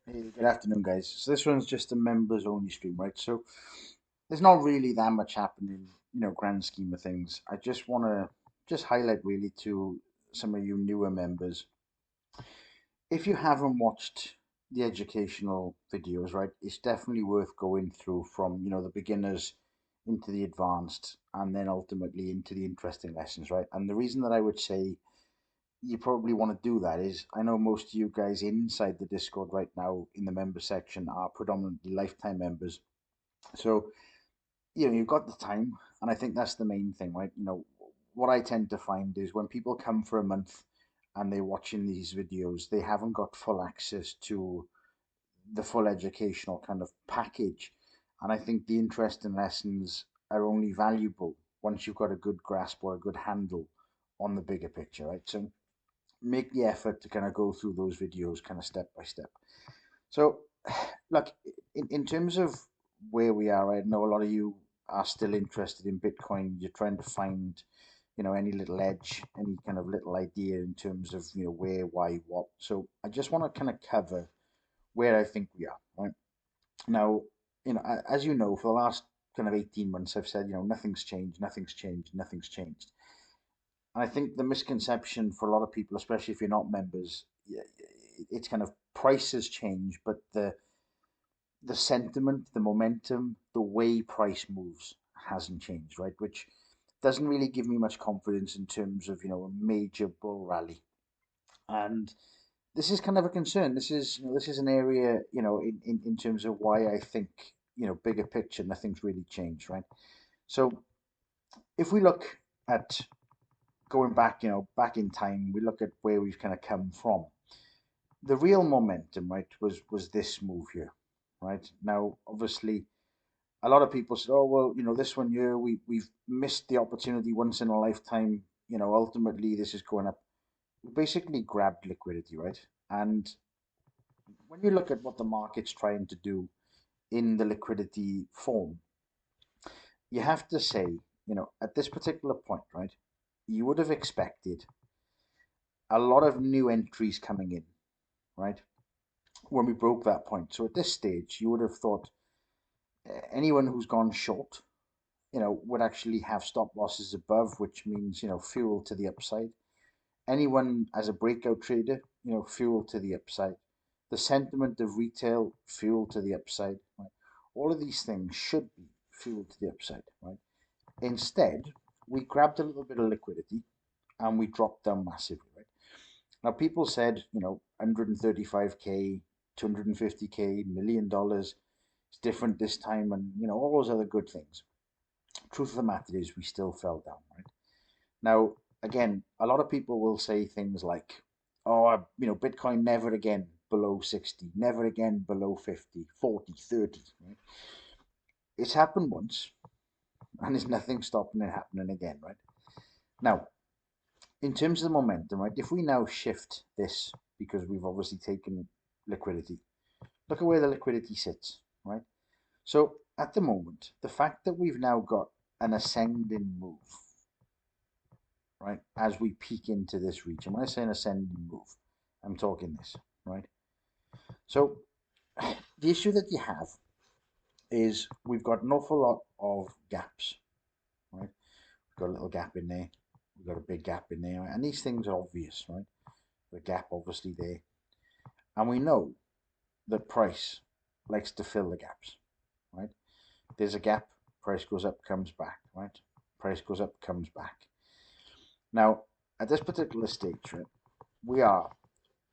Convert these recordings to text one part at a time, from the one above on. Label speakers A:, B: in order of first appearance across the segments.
A: Hey, good afternoon, guys. So this one's just a members only stream, right? So there's not really that much happening, grand scheme of things. I just want to just highlight really to some of you newer members. If you haven't watched the educational videos, right, it's definitely worth going through from, the beginners into the advanced and then ultimately into the interesting lessons, right? And the reason that I would say you probably want to do that is I know most of you guys inside the Discord right now in the member section are predominantly lifetime members. So, you've got the time, and I think that's the main thing, right? What I tend to find is when people come for a month and they're watching these videos, they haven't got full access to the full educational kind of package. And I think the interesting lessons are only valuable once you've got a good grasp or a good handle on the bigger picture, right? So make the effort to kind of go through those videos kind of step by step. So, look, in terms of where we are, I know a lot of you are still interested in Bitcoin. You're trying to find, any little edge, any kind of little idea in terms of, where, why, what. So I just want to kind of cover where I think we are, right? Now, as you know, for the last kind of 18 months, I've said, nothing's changed, nothing's changed, nothing's changed. And I think the misconception for a lot of people, especially if you're not members, it's kind of prices change, but the sentiment, the momentum, the way price moves hasn't changed, right? Which doesn't really give me much confidence in terms of a major bull rally. And this is kind of a concern. This is an area in terms of why I think bigger picture nothing's really changed, right? So if we look at going back, back in time, we look at where we've kind of come from. The real momentum, right, was this move here, right? Now, obviously, a lot of people said, "Oh, well, this one year we've missed the opportunity once in a lifetime. Ultimately, this is going up." We basically grabbed liquidity, right? And when you look at what the market's trying to do in the liquidity form, you have to say, at this particular point, right, you would have expected a lot of new entries coming in, right? When we broke that point. So at this stage, you would have thought anyone who's gone short, would actually have stop losses above, which means, fuel to the upside. Anyone as a breakout trader, fuel to the upside. The sentiment of retail, fuel to the upside. Right? All of these things should be fuel to the upside, right? Instead, we grabbed a little bit of liquidity and we dropped down massively, right? Now, people said, 135K, 250K, $1 million. It's different this time, and all those other good things. Truth of the matter is, we still fell down, right? Now, again, a lot of people will say things like, "Oh, Bitcoin never again below 60, never again below 50, 40, 30." Right? It's happened once, and there's nothing stopping it happening again, right? Now, in terms of the momentum, right? If we now shift this because we've obviously taken liquidity, look at where the liquidity sits, right? So at the moment, the fact that we've now got an ascending move, right, as we peak into this region. When I say an ascending move, I'm talking this, right? So the issue that you have is we've got an awful lot of gaps, right? We've got a little gap in there, we've got a big gap in there, and these things are obvious, right? The gap obviously there, and we know that price likes to fill the gaps, right? There's a gap, price goes up, comes back, right? Price goes up, comes back. Now, at this particular stage, right, we are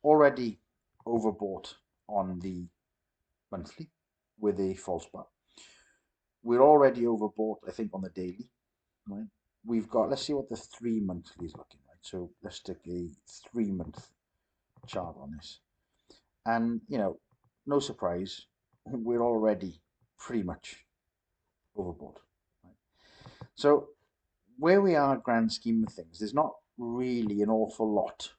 A: already overbought on the monthly with a false bar. We're already overbought, I think, on the daily, right? We've got, let's see what the 3 monthly is looking like. So let's stick a 3 month chart on this. And, no surprise, we're already pretty much overbought. Right? So where we are, grand scheme of things, there's not really an awful lot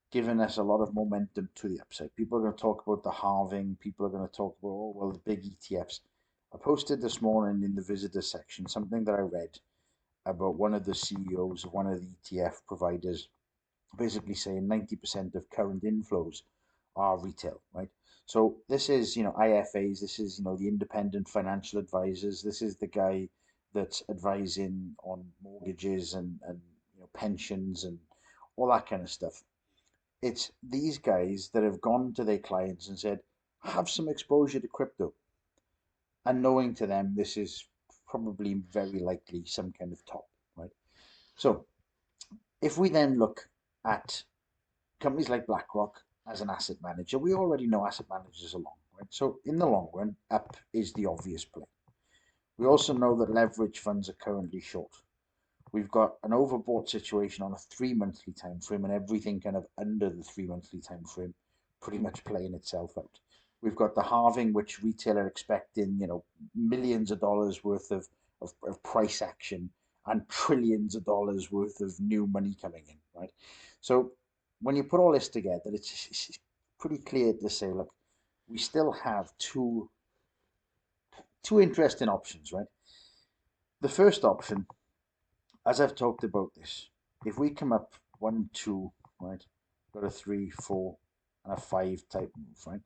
A: giving us a lot of momentum to the upside. People are going to talk about the halving. People are going to talk about, oh, well, the big ETFs. I posted this morning in the visitor section something that I read about one of the CEOs of one of the ETF providers basically saying 90% of current inflows are retail, right? So this is, IFAs, this is, the independent financial advisors, this is the guy that's advising on mortgages and pensions and all that kind of stuff. It's these guys that have gone to their clients and said, have some exposure to crypto. And knowing to them, this is probably very likely some kind of top, right? So if we then look at companies like BlackRock as an asset manager, we already know asset managers are long, right? So in the long run, up is the obvious play. We also know that leverage funds are currently short. We've got an overbought situation on a 3 monthly time frame, and everything kind of under the 3 monthly time frame pretty much playing itself out. We've got the halving, which retail are expecting, millions of dollars worth of price action and trillions of dollars worth of new money coming in, right? So when you put all this together, it's pretty clear to say, look, we still have two interesting options, right? The first option, as I've talked about this, if we come up 1, 2, right, got a 3, 4, and a 5 type move, right?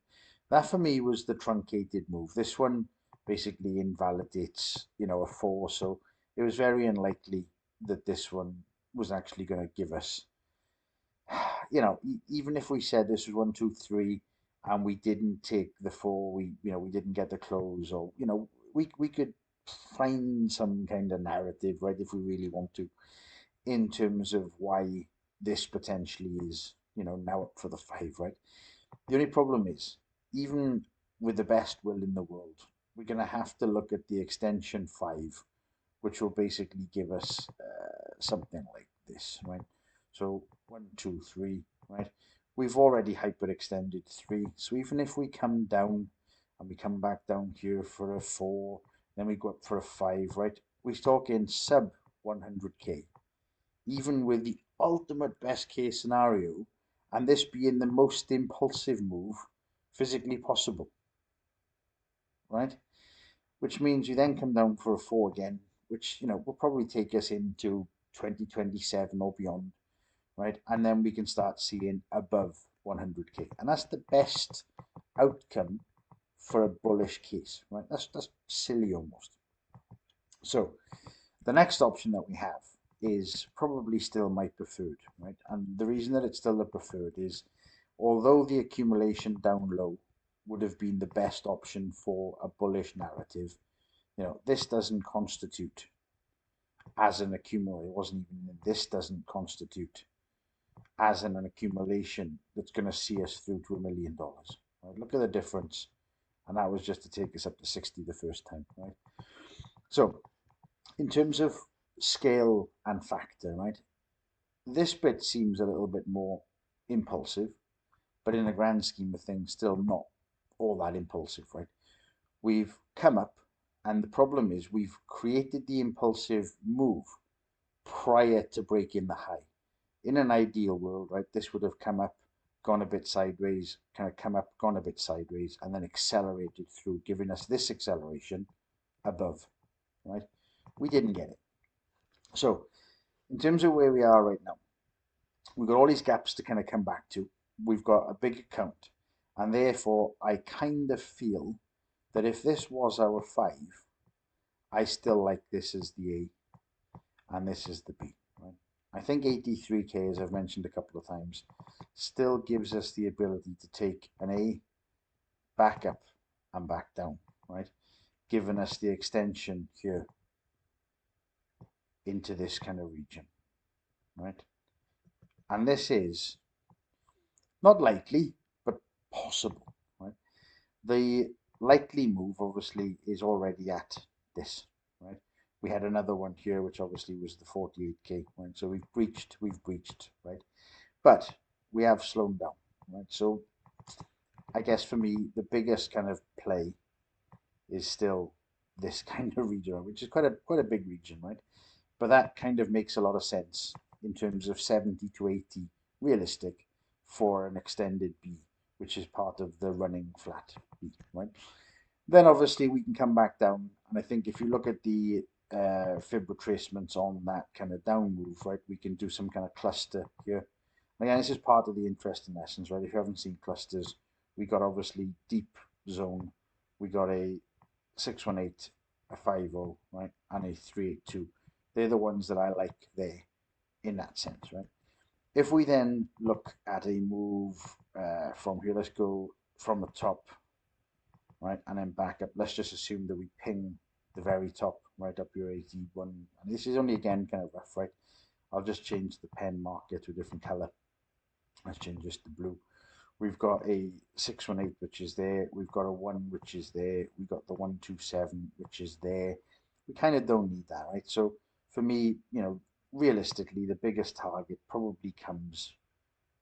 A: That for me was the truncated move. This one basically invalidates, a 4, so it was very unlikely that this one was actually going to give us, even if we said this was 1, 2, 3, and we didn't take the 4, we didn't get the close, or we could find some kind of narrative, right, if we really want to, in terms of why this potentially is, now up for the 5, right? The only problem is, even with the best will in the world, we're going to have to look at the extension 5, which will basically give us something like this, right? So 1, 2, 3, right? We've already hyperextended 3, so even if we come down and we come back down here for a 4, then we go up for a 5, right? We're talking sub 100k, even with the ultimate best case scenario, and this being the most impulsive move physically possible, right? Which means you then come down for a 4 again, which will probably take us into 2027 or beyond, right? And then we can start seeing above 100k, and that's the best outcome for a bullish case, right? That's silly almost. So the next option that we have is probably still my preferred, right? And the reason that it's still the preferred is, although the accumulation down low would have been the best option for a bullish narrative, this doesn't constitute as an accumulator. It wasn't even, this doesn't constitute as an accumulation that's going to see us through to $1 million. Right? Look at the difference. And that was just to take us up to 60 the first time, right? So in terms of scale and factor, right, this bit seems a little bit more impulsive, but in the grand scheme of things, still not all that impulsive, right? We've come up, and the problem is we've created the impulsive move prior to breaking the high. In an ideal world, right, this would have come up, gone a bit sideways, kind of come up, gone a bit sideways, and then accelerated through, giving us this acceleration above, right? We didn't get it. So in terms of where we are right now, we've got all these gaps to kind of come back to. We've got a big account, and therefore I kind of feel that if this was our 5, I still like this as the A and this is the B, right? I think 83k, as I've mentioned a couple of times, still gives us the ability to take an A, back up and back down, right? Giving us the extension here into this kind of region, right? And this is not likely, but possible, right? The likely move obviously is already at this, right? We had another one here, which obviously was the 48k, right? So we've breached, right? But we have slowed down, right? So I guess for me, the biggest kind of play is still this kind of region, which is quite a big region, right? But that kind of makes a lot of sense in terms of 70 to 80 realistic for an extended B, which is part of the running flat B, right? Then obviously we can come back down, and I think if you look at the fib retracements on that kind of down move, right, we can do some kind of cluster here, Again, this is part of the interesting lessons, right? If you haven't seen clusters, we got obviously deep zone, we got a 618, a 50, right, and a 382. They're the ones that I like there in that sense, right? If we then look at a move from here, let's go from the top, right, and then back up. Let's just assume that we ping the very top, right up your 81. And this is only again kind of rough, right? I'll just change the pen marker to a different color. Let's change this to blue. We've got a 618, which is there. We've got a 1, which is there. We've got the 127, which is there. We kind of don't need that, right? So for me, realistically, the biggest target probably comes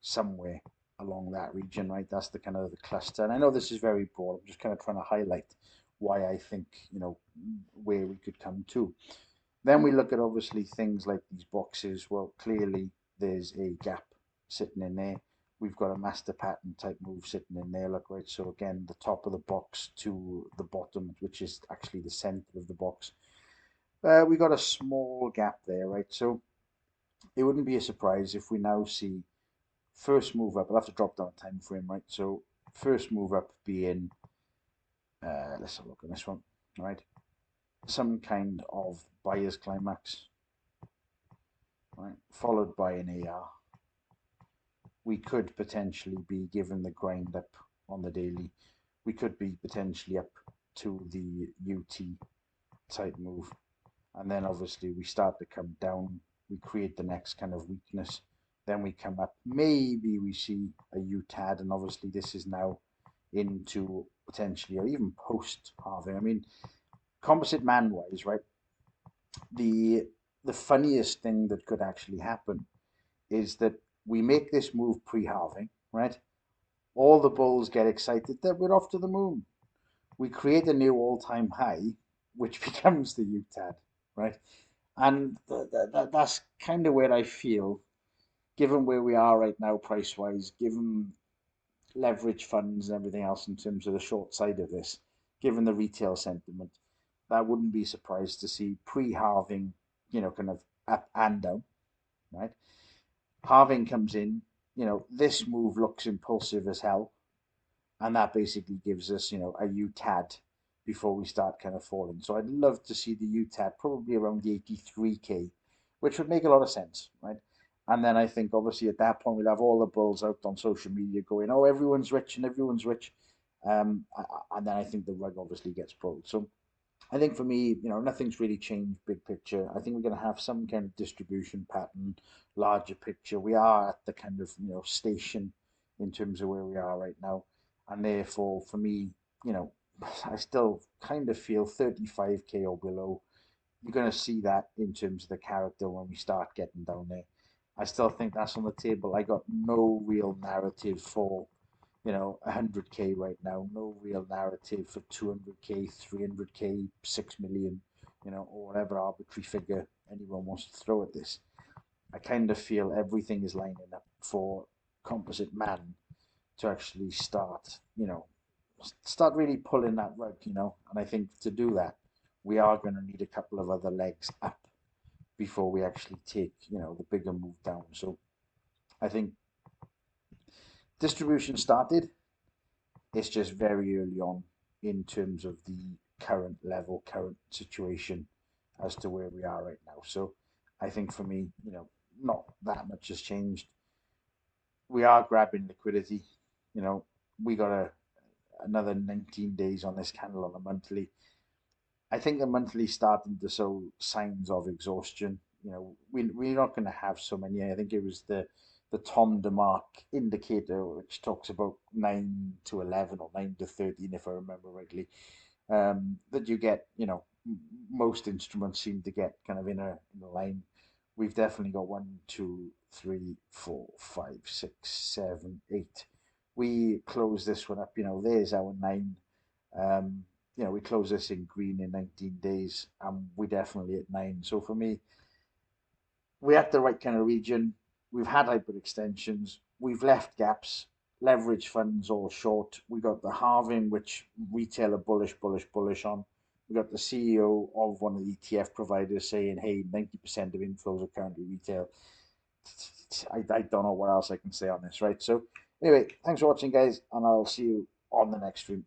A: somewhere along that region, right? That's the kind of the cluster. And I know this is very broad. I'm just kind of trying to highlight why I think, where we could come to. Then we look at obviously things like these boxes. Well, clearly there's a gap sitting in there. We've got a master pattern type move sitting in there. Look, right. So again, the top of the box to the bottom, which is actually the center of the box. We got a small gap there, right? So it wouldn't be a surprise if we now see first move up. I'll have to drop down time frame, right? So first move up being, let's have a look at this one, right? Some kind of buyer's climax, right? Followed by an AR. We could potentially be given the grind up on the daily. We could be potentially up to the UT type move. And then obviously we start to come down. We create the next kind of weakness. Then we come up. Maybe we see a UTAD, and obviously this is now into potentially or even post halving. I mean, composite man wise, right? The the funniest thing that could actually happen is that we make this move pre-halving, right? All the bulls get excited that we're off to the moon. We create a new all-time high, which becomes the UTAD, right? And that's kind of where I feel, given where we are right now, price-wise, given leverage funds and everything else in terms of the short side of this, given the retail sentiment, that wouldn't be surprised to see pre-halving, kind of up and down, right? Halving comes in, this move looks impulsive as hell, and that basically gives us, a UTAD before we start kind of falling. So I'd love to see the UTAD probably around the 83K, which would make a lot of sense, right? And then I think obviously at that point we'll have all the bulls out on social media going, "Oh, everyone's rich and everyone's rich," and then I think the rug obviously gets pulled. So I think for me, nothing's really changed big picture. I think we're going to have some kind of distribution pattern, larger picture. We are at the kind of, station in terms of where we are right now. And therefore, for me, you know, I still kind of feel 35K or below. You're going to see that in terms of the character when we start getting down there. I still think that's on the table. I got no real narrative for 100K right now. No real narrative for 200K, 300K, 6 million, or whatever arbitrary figure anyone wants to throw at this. I kind of feel everything is lining up for composite man to actually start really pulling that rug, And I think to do that, we are going to need a couple of other legs up before we actually take, the bigger move down. So I think distribution started. It's just very early on in terms of the current level, current situation as to where we are right now. So I think for me, not that much has changed. We are grabbing liquidity. You know, we got another 19 days on this candle on a monthly. I think the monthly starting to show signs of exhaustion. We're not going to have so many. I think it was the Tom DeMark indicator, which talks about 9 to 11 or 9 to 13, if I remember rightly. That you get, most instruments seem to get kind of in a line. We've definitely got 1, 2, 3, 4, 5, 6, 7, 8. We close this one up. There's our 9. Um, we close this in green in 19 days, and we definitely at 9. So for me, we're at the right kind of region. We've had hyperextensions. We've left gaps. Leverage funds all short. We got the halving, which retail are bullish, bullish, bullish on. We got the CEO of one of the ETF providers saying, "Hey, 90% of inflows are currently retail." I don't know what else I can say on this, right? So anyway, thanks for watching, guys, and I'll see you on the next stream.